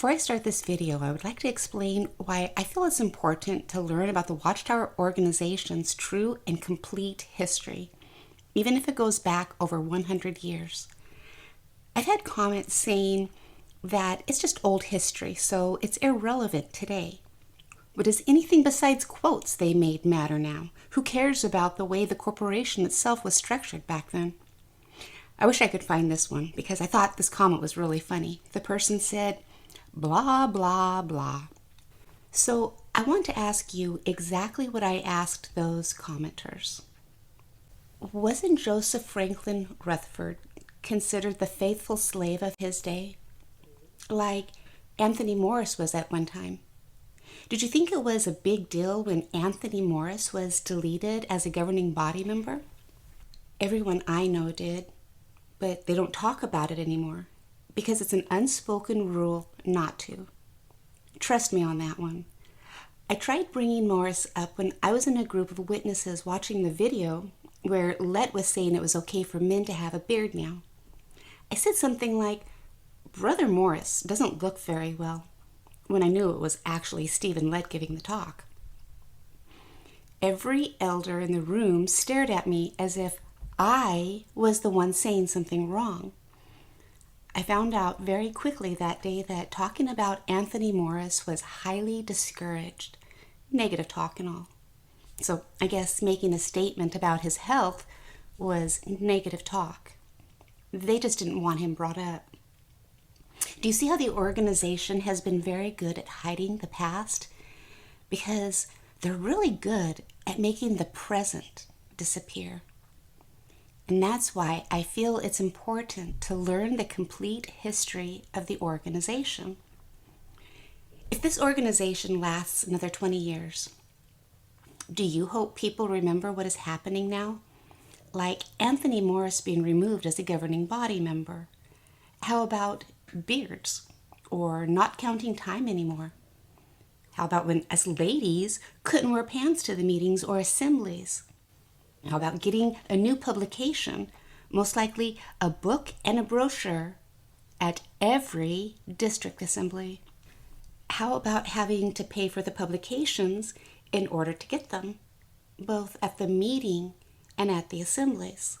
Before I start this video, I would like to explain why I feel it's important to learn about the Watchtower organization's true and complete history, even if it goes back over 100 years. I've had comments saying that it's just old history, so it's irrelevant today. But does anything besides quotes they made matter now? Who cares about the way the corporation itself was structured back then? I wish I could find this one because I thought this comment was really funny. The person said, blah, blah, blah. So I want to ask you exactly what I asked those commenters. Wasn't Joseph Franklin Rutherford considered the faithful slave of his day? Like Anthony Morris was at one time. Did you think it was a big deal when Anthony Morris was deleted as a governing body member? Everyone I know did, but they don't talk about it anymore because it's an unspoken rule not to. Trust me on that one. I tried bringing Morris up when I was in a group of witnesses watching the video where Let was saying it was okay for men to have a beard now. I said something like, Brother Morris doesn't look very well, when I knew it was actually Stephen Lett giving the talk. Every elder in the room stared at me as if I was the one saying something wrong. I found out very quickly that day that talking about Anthony Morris was highly discouraged, negative talk and all. So I guess making a statement about his health was negative talk. They just didn't want him brought up. Do you see how the organization has been very good at hiding the past? Because they're really good at making the present disappear. And that's why I feel it's important to learn the complete history of the organization. If this organization lasts another 20 years, do you hope people remember what is happening now? Like Anthony Morris being removed as a governing body member. How about beards or not counting time anymore? How about when us ladies couldn't wear pants to the meetings or assemblies? How about getting a new publication, most likely a book and a brochure at every district assembly? How about having to pay for the publications in order to get them, both at the meeting and at the assemblies?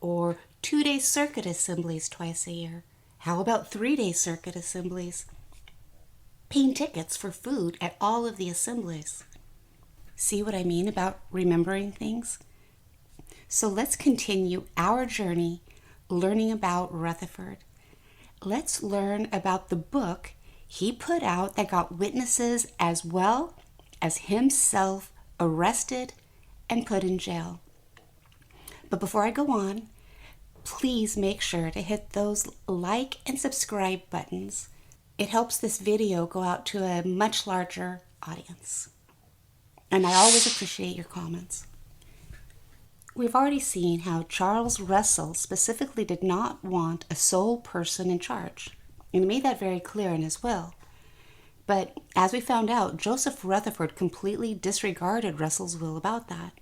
Or 2-day circuit assemblies twice a year? How about 3-day circuit assemblies? Paying tickets for food at all of the assemblies. See what I mean about remembering things? So let's continue our journey learning about Rutherford. Let's learn about the book he put out that got witnesses as well as himself arrested and put in jail. But before I go on, please make sure to hit those like and subscribe buttons. It helps this video go out to a much larger audience. And I always appreciate your comments. We've already seen how Charles Russell specifically did not want a sole person in charge, and he made that very clear in his will. But as we found out, Joseph Rutherford completely disregarded Russell's will about that.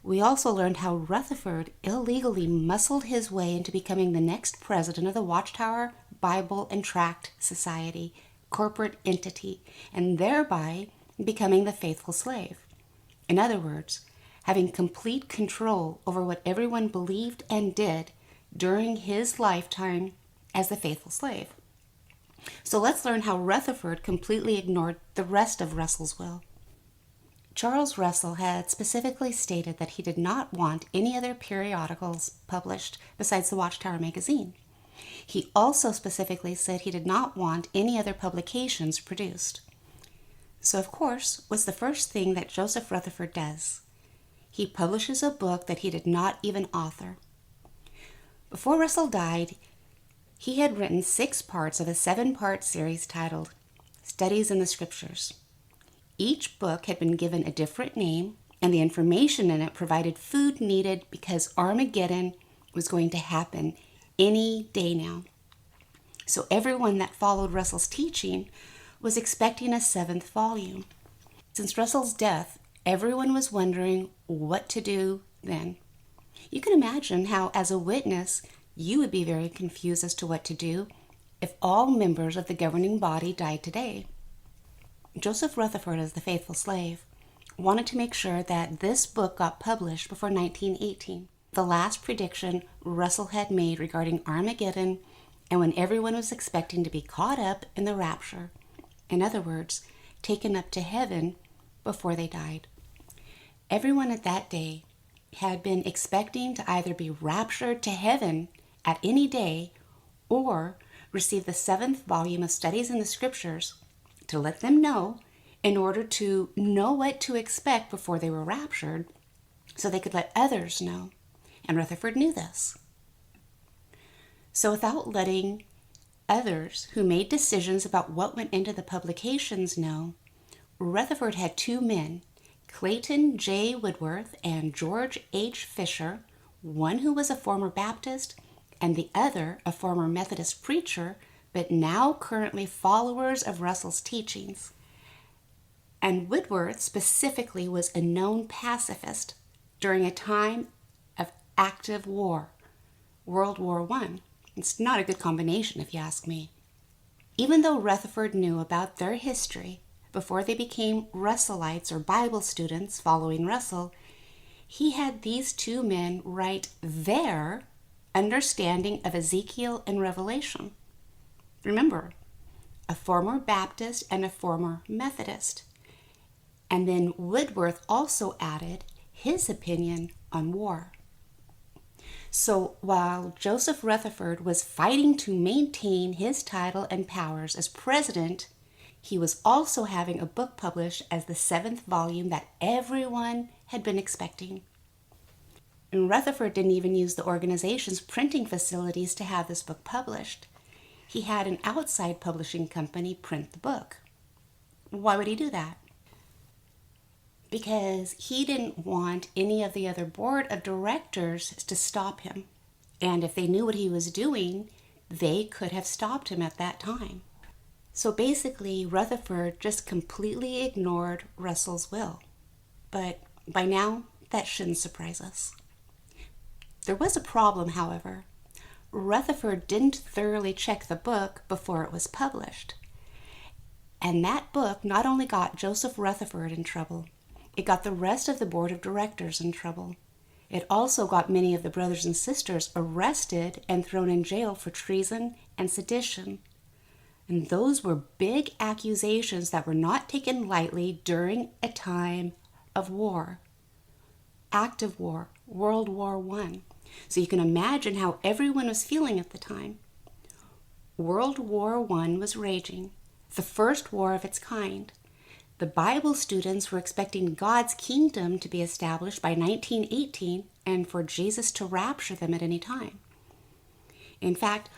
We also learned how Rutherford illegally muscled his way into becoming the next president of the Watchtower Bible and Tract Society, corporate entity, and thereby becoming the faithful slave. In other words, having complete control over what everyone believed and did during his lifetime as the faithful slave. So let's learn how Rutherford completely ignored the rest of Russell's will. Charles Russell had specifically stated that he did not want any other periodicals published besides the Watchtower magazine. He also specifically said he did not want any other publications produced. So, of course, what's the first thing that Joseph Rutherford does? He publishes a book that he did not even author. Before Russell died, he had written 6 parts of a 7-part series titled Studies in the Scriptures. Each book had been given a different name, and the information in it provided food needed because Armageddon was going to happen any day now. So everyone that followed Russell's teaching was expecting a 7th volume. Since Russell's death, everyone was wondering what to do then. You can imagine how, as a witness, you would be very confused as to what to do if all members of the governing body died today. Joseph Rutherford, as the faithful slave, wanted to make sure that this book got published before 1918, the last prediction Russell had made regarding Armageddon and when everyone was expecting to be caught up in the rapture. In other words, taken up to heaven before they died. Everyone at that day had been expecting to either be raptured to heaven at any day or receive the 7th volume of Studies in the Scriptures to let them know in order to know what to expect before they were raptured so they could let others know. And Rutherford knew this. So without letting others who made decisions about what went into the publications know, Rutherford had 2 men, Clayton J. Woodworth and George H. Fisher, one who was a former Baptist and the other a former Methodist preacher, but now currently followers of Russell's teachings. And Woodworth specifically was a known pacifist during a time of active war, World War I. It's not a good combination, if you ask me. Even though Rutherford knew about their history before they became Russellites or Bible students following Russell, he had these 2 men write their understanding of Ezekiel and Revelation. Remember, a former Baptist and a former Methodist. And then Woodworth also added his opinion on war. So while Joseph Rutherford was fighting to maintain his title and powers as president, he was also having a book published as the 7th volume that everyone had been expecting. And Rutherford didn't even use the organization's printing facilities to have this book published. He had an outside publishing company print the book. Why would he do that? Because he didn't want any of the other board of directors to stop him. And if they knew what he was doing, they could have stopped him at that time. So basically, Rutherford just completely ignored Russell's will. But by now, that shouldn't surprise us. There was a problem, however. Rutherford didn't thoroughly check the book before it was published. And that book not only got Joseph Rutherford in trouble, it got the rest of the board of directors in trouble. It also got many of the brothers and sisters arrested and thrown in jail for treason and sedition. And those were big accusations that were not taken lightly during a time of war. Active war, World War I. So you can imagine how everyone was feeling at the time. World War I was raging, the first war of its kind. The Bible students were expecting God's kingdom to be established by 1918 and for Jesus to rapture them at any time. In fact,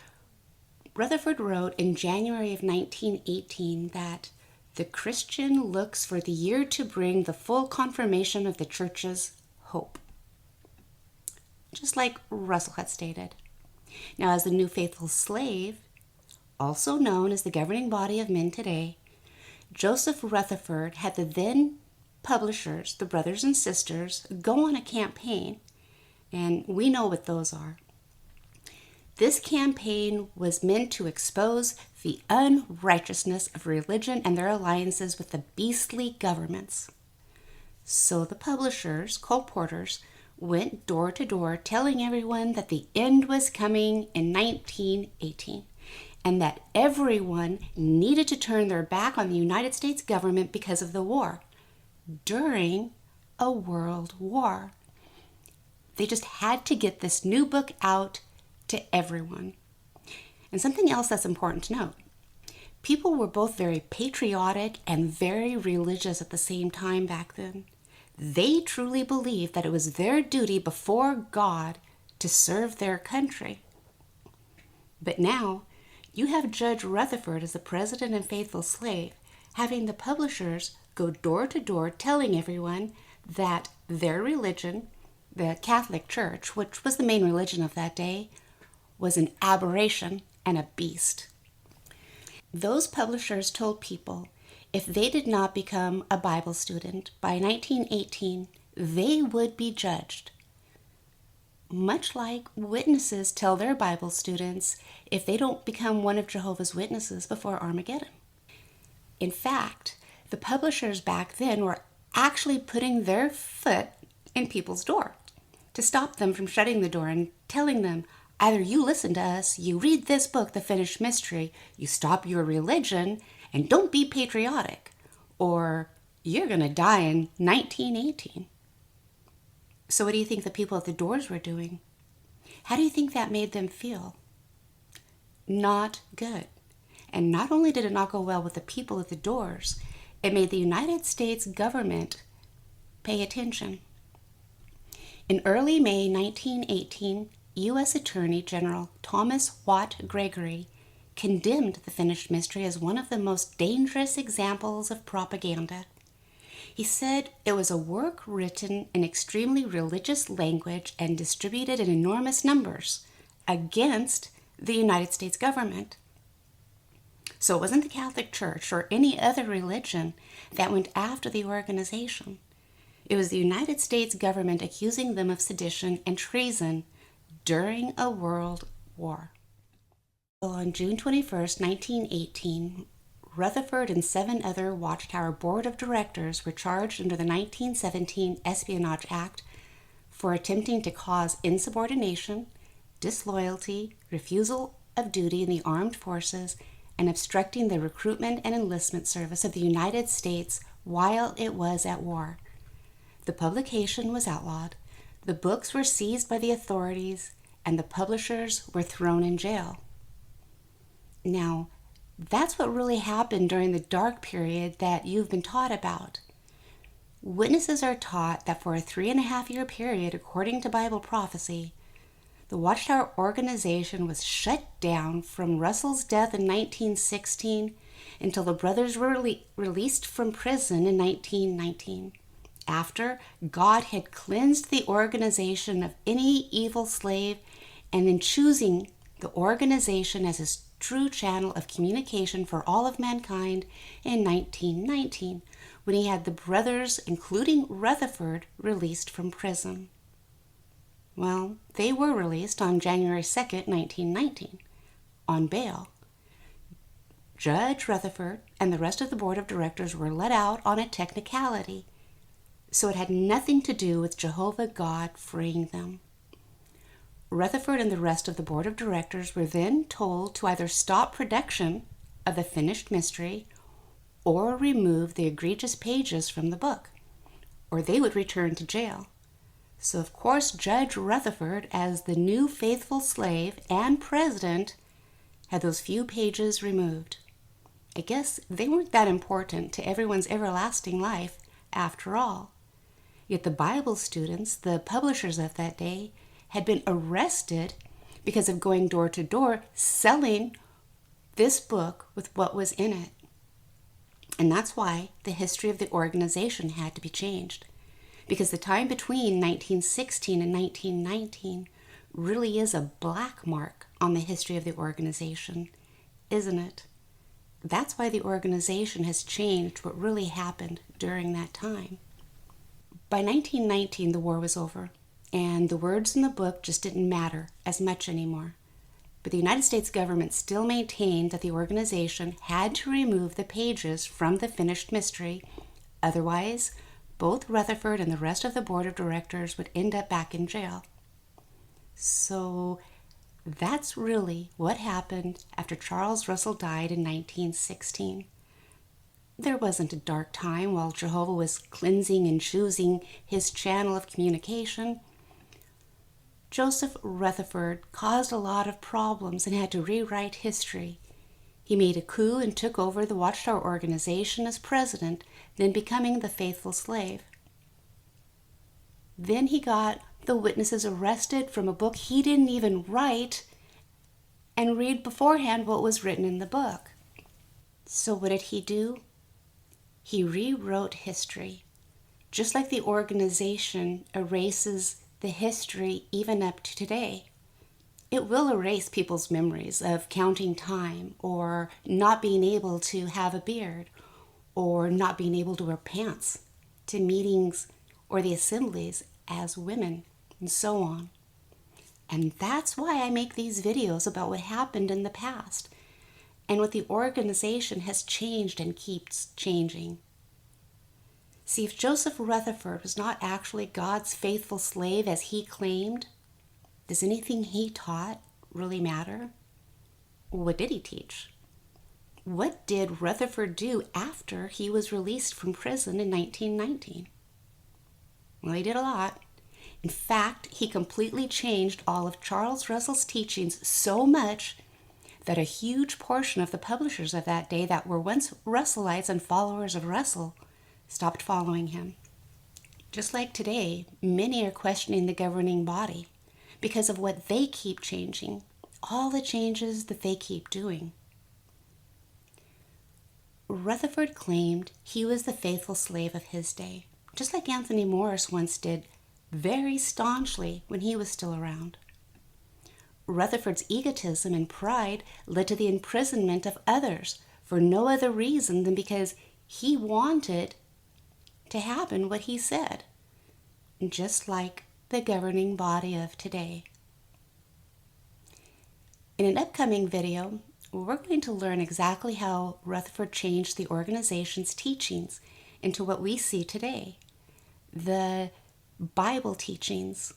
Rutherford wrote in January of 1918 that the Christian looks for the year to bring the full confirmation of the church's hope. Just like Russell had stated. Now, as the new faithful slave, also known as the governing body of men today, Joseph Rutherford had the then publishers, the brothers and sisters, go on a campaign, and we know what those are. This campaign was meant to expose the unrighteousness of religion and their alliances with the beastly governments. So the publishers, colporteurs, went door to door telling everyone that the end was coming in 1918. And that everyone needed to turn their back on the United States government because of the war, during a world war. They just had to get this new book out to everyone. And something else that's important to note. People were both very patriotic and very religious at the same time back then. They truly believed that it was their duty before God to serve their country. But now, you have Judge Rutherford as the president and faithful slave, having the publishers go door to door telling everyone that their religion, the Catholic Church, which was the main religion of that day, was an aberration and a beast. Those publishers told people if they did not become a Bible student by 1918, they would be judged. much like witnesses tell their Bible students if they don't become one of Jehovah's Witnesses before Armageddon. In fact, the publishers back then were actually putting their foot in people's door to stop them from shutting the door and telling them, either you listen to us, you read this book, The Finished Mystery, you stop your religion, and don't be patriotic, or you're going to die in 1918. So what do you think the people at the doors were doing? How do you think that made them feel? Not good. And not only did it not go well with the people at the doors, it made the United States government pay attention. In early May 1918, U.S. Attorney General Thomas Watt Gregory condemned The Finished Mystery as one of the most dangerous examples of propaganda. He said it was a work written in extremely religious language and distributed in enormous numbers against the United States government. So it wasn't the Catholic Church or any other religion that went after the organization. It was the United States government accusing them of sedition and treason during a world war. Well, on June 21st, 1918, Rutherford and 7 other Watchtower Board of Directors were charged under the 1917 Espionage Act for attempting to cause insubordination, disloyalty, refusal of duty in the armed forces, and obstructing the recruitment and enlistment service of the United States while it was at war. The publication was outlawed, the books were seized by the authorities, and the publishers were thrown in jail. Now, that's what really happened during the dark period that you've been taught about. Witnesses are taught that for a 3.5-year period, according to Bible prophecy, the Watchtower organization was shut down from Russell's death in 1916 until the brothers were released from prison in 1919, after God had cleansed the organization of any evil slave and in choosing the organization as his true channel of communication for all of mankind in 1919, when he had the brothers, including Rutherford, released from prison. Well, they were released on January 2nd, 1919, on bail. Judge Rutherford and the rest of the board of directors were let out on a technicality, so it had nothing to do with Jehovah God freeing them. Rutherford and the rest of the board of directors were then told to either stop production of The Finished Mystery or remove the egregious pages from the book, or they would return to jail. So, of course, Judge Rutherford, as the new faithful slave and president, had those few pages removed. I guess they weren't that important to everyone's everlasting life after all. Yet the Bible students, the publishers of that day, had been arrested because of going door to door selling this book with what was in it. And that's why the history of the organization had to be changed. Because the time between 1916 and 1919 really is a black mark on the history of the organization, isn't it? That's why the organization has changed what really happened during that time. By 1919, the war was over, and the words in the book just didn't matter as much anymore. But the United States government still maintained that the organization had to remove the pages from The Finished Mystery. Otherwise, both Rutherford and the rest of the board of directors would end up back in jail. So that's really what happened after Charles Russell died in 1916. There wasn't a dark time while Jehovah was cleansing and choosing his channel of communication. Joseph Rutherford caused a lot of problems and had to rewrite history. He made a coup and took over the Watchtower organization as president, then becoming the faithful slave. Then he got the witnesses arrested from a book he didn't even write and read beforehand what was written in the book. So what did he do? He rewrote history, just like the organization erases the history even up to today. It will erase people's memories of counting time, or not being able to have a beard, or not being able to wear pants to meetings or the assemblies as women, and so on. And that's why I make these videos about what happened in the past and what the organization has changed and keeps changing. See, if Joseph Rutherford was not actually God's faithful slave as he claimed, does anything he taught really matter? What did he teach? What did Rutherford do after he was released from prison in 1919? Well, he did a lot. In fact, he completely changed all of Charles Russell's teachings so much that a huge portion of the publishers of that day that were once Russellites and followers of Russell stopped following him. Just like today, many are questioning the governing body because of what they keep changing, all the changes that they keep doing. Rutherford claimed he was the faithful slave of his day, just like Anthony Morris once did very staunchly when he was still around. Rutherford's egotism and pride led to the imprisonment of others for no other reason than because he wanted to happen what he said, just like the governing body of today. In an upcoming video, we're going to learn exactly how Rutherford changed the organization's teachings into what we see today. The Bible teachings,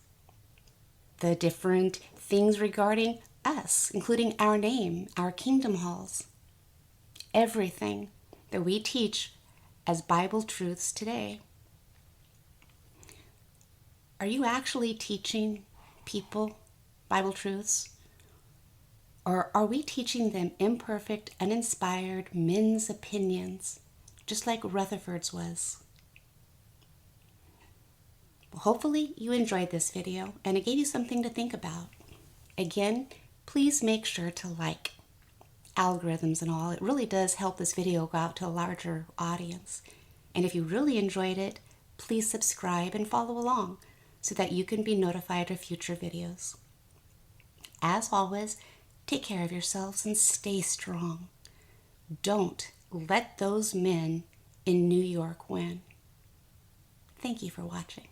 the different things regarding us, including our name, our kingdom halls, everything that we teach as Bible truths today. Are you actually teaching people Bible truths? Or are we teaching them imperfect, uninspired men's opinions, just like Rutherford's was? Well, hopefully you enjoyed this video and it gave you something to think about. Again, please make sure to like. Algorithms and all, it really does help this video go out to a larger audience. And if you really enjoyed it, please subscribe and follow along so that you can be notified of future videos. As always, take care of yourselves and stay strong. Don't let those men in New York win. Thank you for watching.